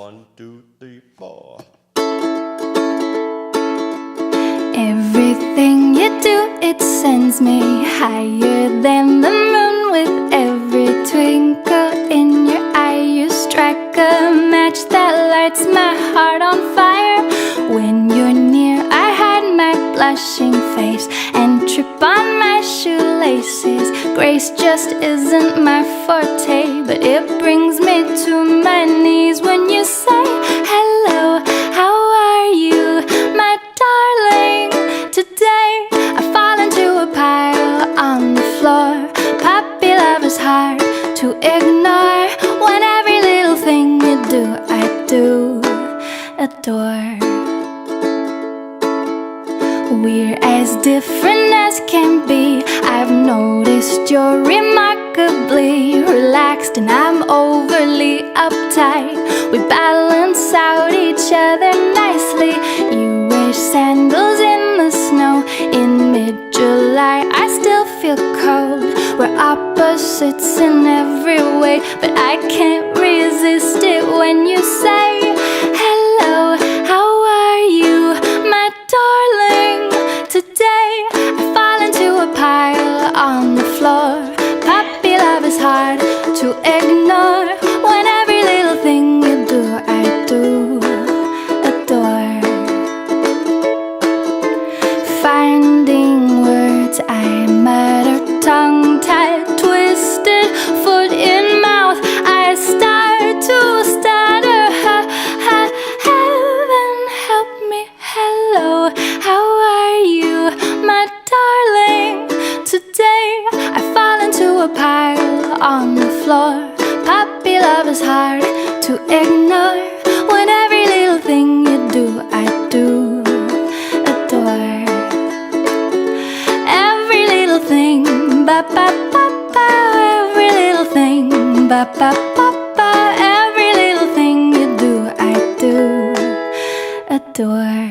1, 2, 3, 4. Everything you do, it sends me higher than the moon. With every twinkle in your eye, you strike a match that lights my heart on fire. When you're near, I hide my blushing face and trip on my shoelaces. Grace just isn't my forte, but it brings me to my knees when you say hello. How are you, my darling? Today I fall into a pile on the floor. Puppy love is hard to ignore. When every little thing you do, I do adore. We're as different as can be. I've noticed you're remarkably relaxed and I'm overly uptight. We balance out each other nicely. You wear sandals in the snow in mid-July. I still feel cold. We're opposites in every way, but I can't resist it when you say hello. How are you, my darling? Today I fall into a pile on the floor. Puppy love is hard to ignore. When every little thing you do, I do adore. Finding words I mutter, tongue-tied, twisted, foot in mouth, I start to stutter. Heaven help me, hello. How are you, my darling? Today I fall into a pile on the floor. Puppy love is hard to ignore. When every little thing you do, I do adore. Every little thing, ba ba ba ba. Every little thing, ba ba ba ba. Every little thing you do, I do adore.